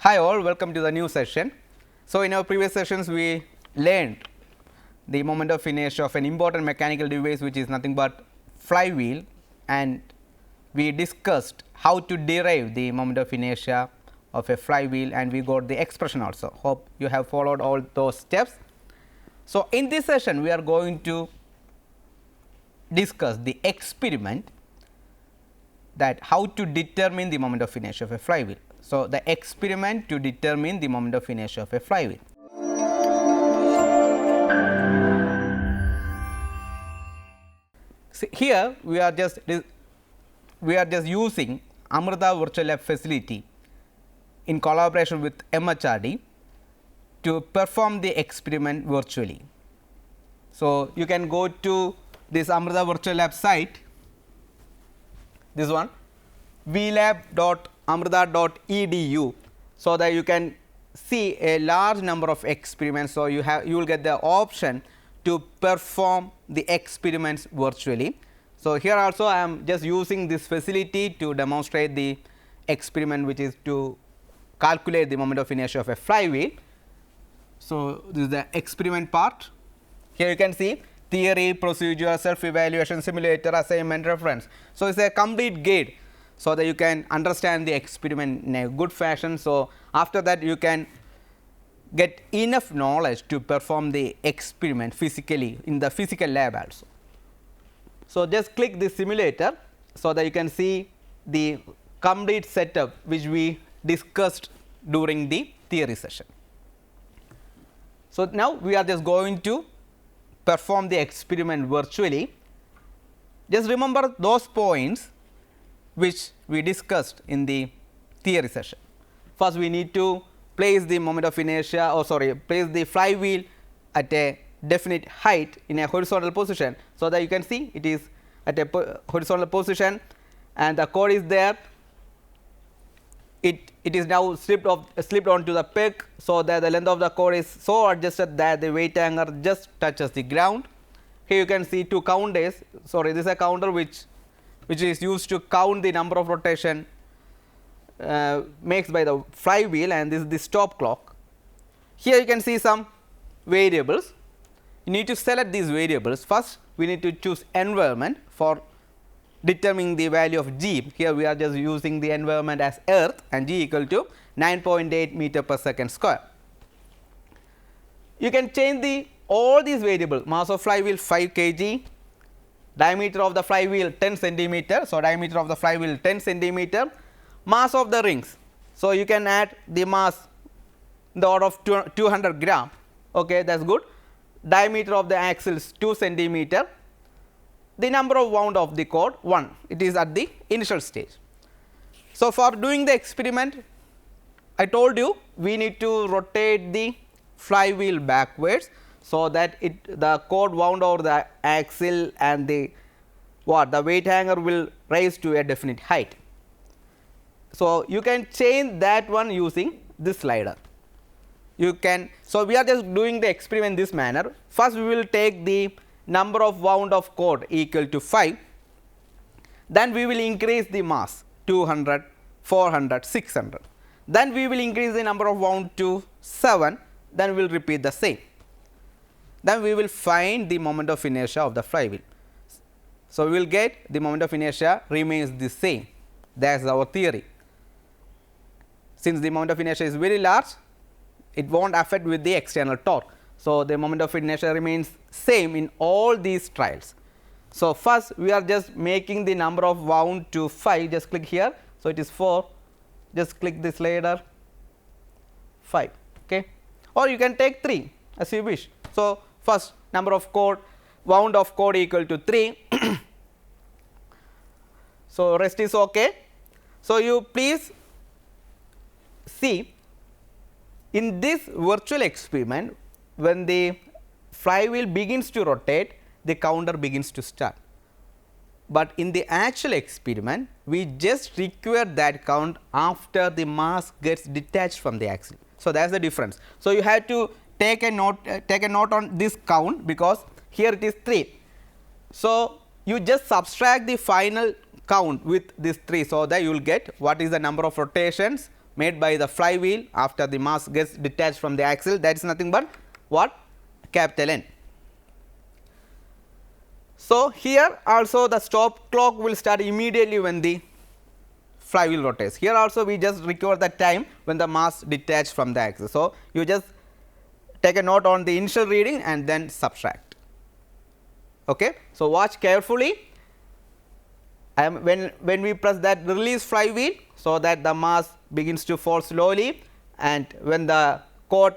Hi all, welcome to the new session. So, in our previous sessions we learned the moment of inertia of an important mechanical device which is nothing but flywheel, and we discussed how to derive the moment of inertia of a flywheel, and we got the expression also. Hope you have followed all those steps. So, in this session we are going to discuss the experiment that how to determine the moment of inertia of a flywheel. So, the experiment to determine the moment of inertia of a flywheel. See, here we are just using Amrita Virtual Lab facility in collaboration with EMMRC to perform the experiment virtually. So, you can go to this Amrita Virtual Lab site, this one vlab.amrita.edu, so that you can see a large number of experiments. So, you will get the option to perform the experiments virtually. So, here also I am just using this facility to demonstrate the experiment, which is to calculate the moment of inertia of a flywheel. So, this is the experiment part. Here you can see theory, procedure, self evaluation, simulator, assignment, reference. So, it is a complete guide, so that you can understand the experiment in a good fashion. So, after that you can get enough knowledge to perform the experiment physically in the physical lab also. So, just click the simulator, so that you can see the complete setup which we discussed during the theory session. So, now we are just going to perform the experiment virtually. Just remember those points which we discussed in the theory session. First, we need to place the moment of inertia, place the flywheel at a definite height in a horizontal position. So, that you can see it is at a horizontal position and the cord is there. It is now slipped onto the peg, so that the length of the cord is so adjusted that the weight hanger just touches the ground. Here you can see two counters. This is a counter which is used to count the number of rotation makes by the flywheel, and this is the stop clock. Here you can see some variables. You need to select these variables. First, we need to choose environment for determining the value of g. Here we are just using the environment as earth, and g equal to 9.8 meter per second square. You can change all these variables. Mass of flywheel 5 kg, diameter of the flywheel 10 centimeter. So, diameter of the flywheel 10 centimeter, mass of the rings. So, you can add the mass in the order of 200 gram. Okay, that is good. Diameter of the axles 2 centimeter. The number of wound of the cord 1, it is at the initial stage. So, for doing the experiment, I told you we need to rotate the flywheel backwards, so that the cord wound over the axle and the weight hanger will rise to a definite height. So, you can change that one using this slider. You can. So, we are just doing the experiment in this manner. First, we will take the number of wound of cord equal to 5, then we will increase the mass 200, 400, 600, then we will increase the number of wound to 7, then we will repeat the same, then we will find the moment of inertia of the flywheel. So, we will get the moment of inertia remains the same. That is our theory. Since the moment of inertia is very large, it will not affect with the external torque. So, the moment of inertia remains same in all these trials. So, first we are just making the number of wound to 5, just click here. So, it is 4, just click the slider 5, okay, or you can take 3 as you wish. So, first number of wound of cord equal to 3. So, rest is okay. So, you please see in this virtual experiment, when the flywheel begins to rotate, the counter begins to start. But in the actual experiment, we just require that count after the mass gets detached from the axle. So, that is the difference. So, you have to take a note on this count, because here it is 3. So, you just subtract the final count with this 3. So, that you will get what is the number of rotations made by the flywheel after the mass gets detached from the axle, that is nothing but what? Capital N. So, here also the stop clock will start immediately when the flywheel rotates. Here also we just record the time when the mass detached from the axle. So, you just take a note on the initial reading and then subtract. Okay. So, watch carefully. When we press that release flywheel, so that the mass begins to fall slowly, and when the cord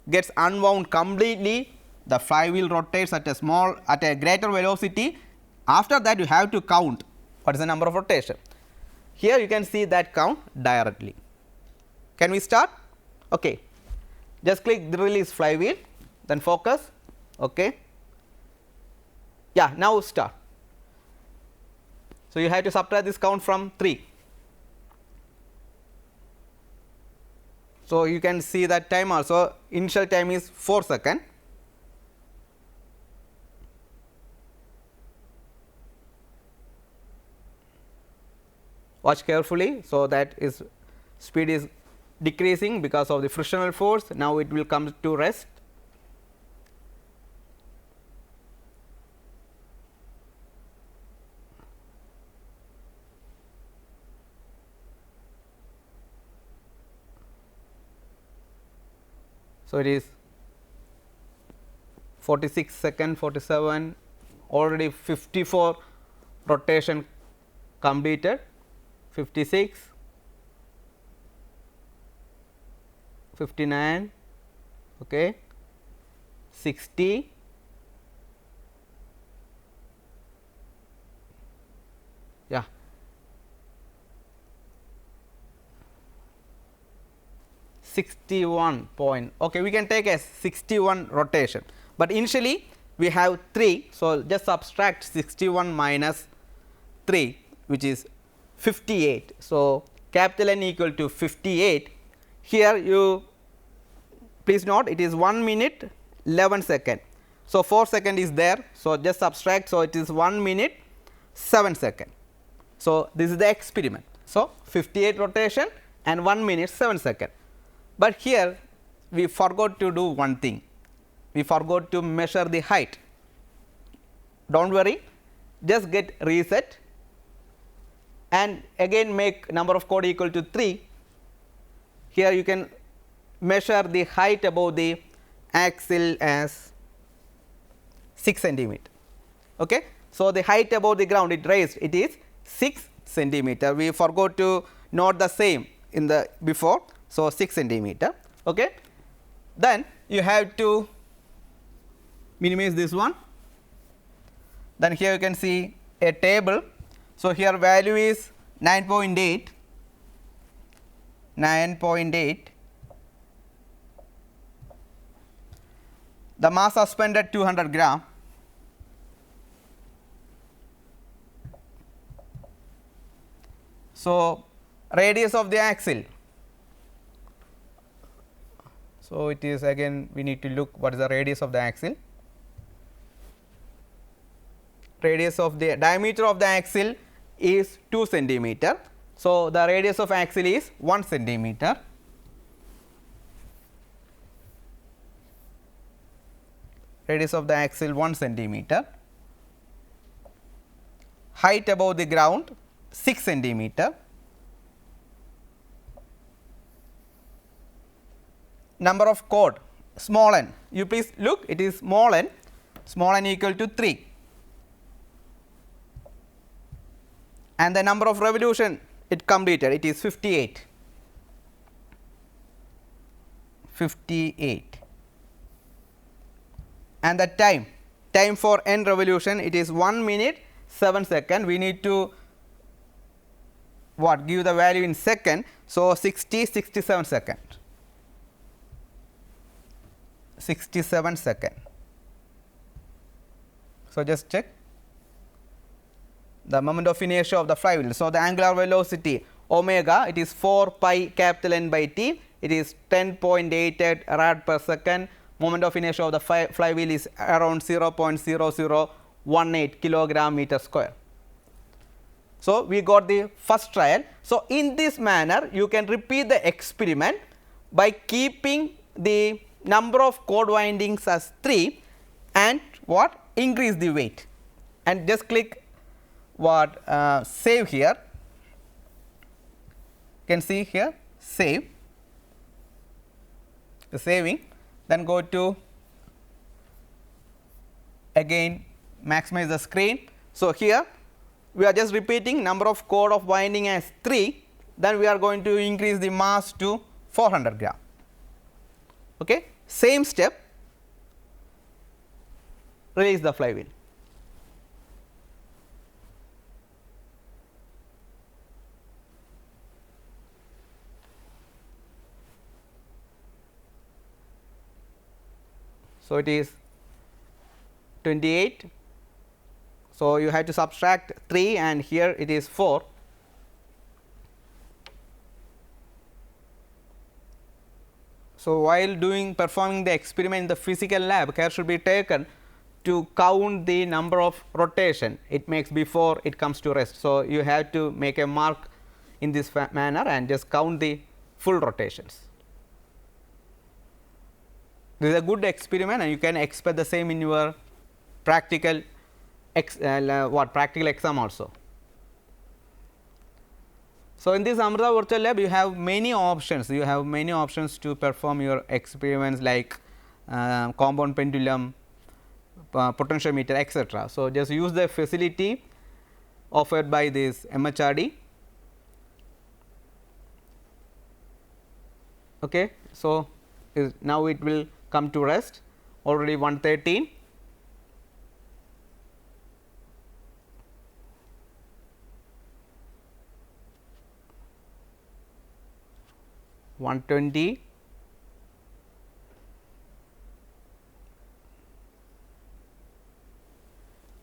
gets unwound completely, the flywheel rotates at a greater velocity. After that, you have to count what is the number of rotation. Here you can see that count directly. Can we start? Okay. Just click the release flywheel, then focus. Okay. Yeah, now start. So, you have to subtract this count from 3. So, you can see that time also, initial time is 4 seconds. Watch carefully. So, that is speed is decreasing because of the frictional force. Now, it will come to rest. So, it is 46 seconds, 47, already 54 rotation completed, 56, 59, okay, 60, yeah, 61 point. Okay, we can take as 61 rotation, but initially we have 3. So, just subtract 61 minus 3, which is 58. So, capital N equal to 58. Here you please note it is 1 minute 11 second. So, 4 second is there. So, just subtract. So, it is 1 minute 7 second. So, this is the experiment. So, 58 rotation and 1 minute 7 second. But here we forgot to do one thing, we forgot to measure the height. Do not worry, just get reset and again make number of cord equal to 3. Here you can measure the height above the axle as 6 centimeter. Okay. So, the height above the ground it raised, it is 6 centimeter. We forgot to note the same in the before. So, 6 centimeter. Okay. Then you have to minimize this one. Then here you can see a table. So, here value is 9.8, 9.8. The mass suspended 200 gram. So, radius of the axle. So, it is again we need to look what is the radius of the axle. Radius of the diameter of the axle is 2 centimeter. So, the radius of axle is 1 centimeter. Radius of the axle 1 centimeter. Height above the ground 6 centimeter. Number of cord small n, you please look, it is small n equal to 3, and the number of revolution it completed, it is 58, 58, and the time for n revolution it is 1 minute 7 second. We need to what give the value in second. So, 67 second. 67 second. So, just check the moment of inertia of the flywheel. So, the angular velocity omega it is 4 pi capital N by T, it is 10.88 rad per second. Moment of inertia of the flywheel is around 0.0018 kilogram meter square. So, we got the first trial. So, in this manner you can repeat the experiment by keeping the number of code windings as 3 and what increase the weight, and just click what save here. You can see here save, the saving, then go to again maximize the screen. So, here we are just repeating number of code of winding as 3, then we are going to increase the mass to 400 gram. Okay. Same step, release the flywheel. So, it is 28. So, you have to subtract 3 and here it is 4. So, while performing the experiment in the physical lab, care should be taken to count the number of rotation it makes before it comes to rest. So, you have to make a mark in this manner and just count the full rotations. This is a good experiment and you can expect the same in your practical practical exam also. So, in this Amrita virtual lab you have many options, to perform your experiments like compound pendulum, potentiometer, etc. So, just use the facility offered by this EMMRC. Okay. So, now it will come to rest, already 113. $120,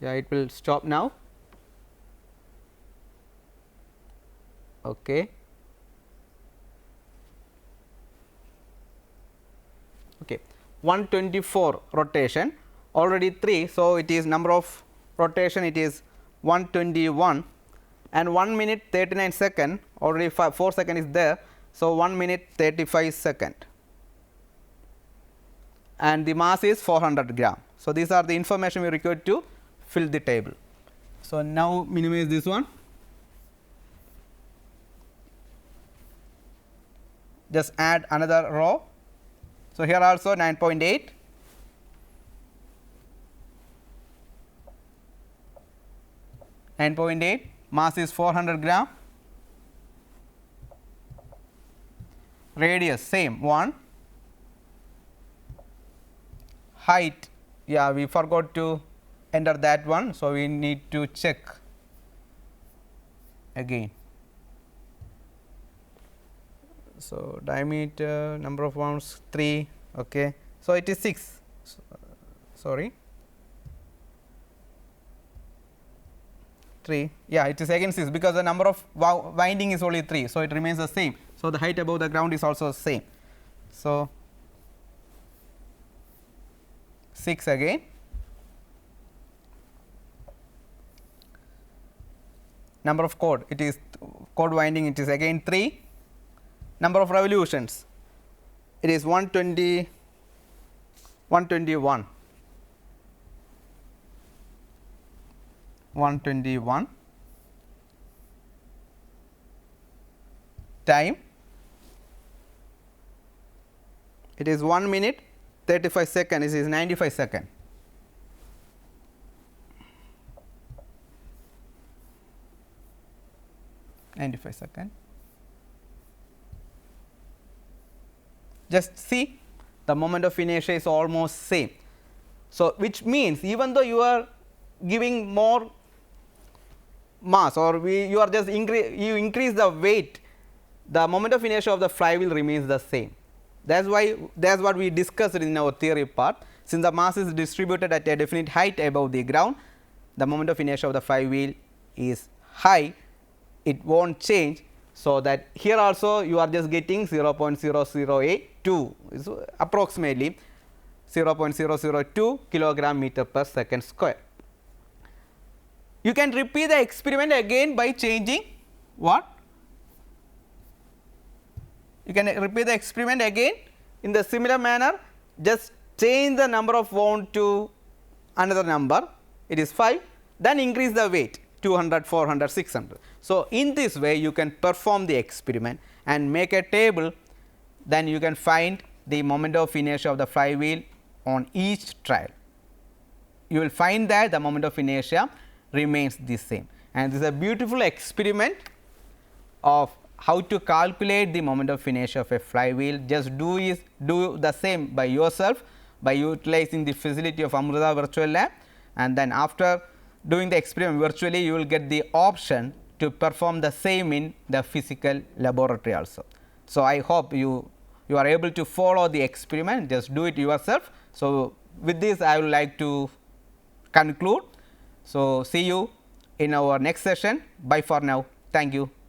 yeah, it will stop now. Okay. Okay. 124 rotation, already 3. So, it is number of rotation, it is 121 and 1 minute 39 second, already 4 second is there. So, 1 minute 35 second and the mass is 400 gram. So, these are the information we require to fill the table. So, now minimize this one, just add another row. So, here also 9.8, mass is 400 gram, radius same 1, height, yeah, we forgot to enter that one. So, we need to check again. So, diameter, number of wounds 3, okay. So, it is 6, sorry 3, yeah, it is again 6 because the number of winding is only 3. So, it remains the same. So, the height above the ground is also same. So, 6 again, number of code, it is code winding, it is again 3, number of revolutions, it is 120, 121, 121, time, it is 1 minute 35 second, it is 95 second. Just see the moment of inertia is almost same. So, which means even though you are giving more mass or you are just increase the weight, the moment of inertia of the flywheel remains the same. That is what we discussed in our theory part. Since the mass is distributed at a definite height above the ground, the moment of inertia of the flywheel is high, it will not change. So, that here also you are just getting 0.0082 is approximately 0.002 kilogram meter per second square. You can repeat the experiment again by changing what? You can repeat the experiment again in the similar manner, just change the number of wound to another number, it is 5, then increase the weight 200, 400, 600. So, in this way you can perform the experiment and make a table, then you can find the moment of inertia of the flywheel on each trial. You will find that the moment of inertia remains the same, and this is a beautiful experiment of how to calculate the moment of inertia of a flywheel. Just do the same by yourself by utilizing the facility of Amrita Virtual Lab, and then after doing the experiment virtually you will get the option to perform the same in the physical laboratory also. So, I hope you are able to follow the experiment, just do it yourself. So, with this I would like to conclude. So, see you in our next session. Bye for now. Thank you.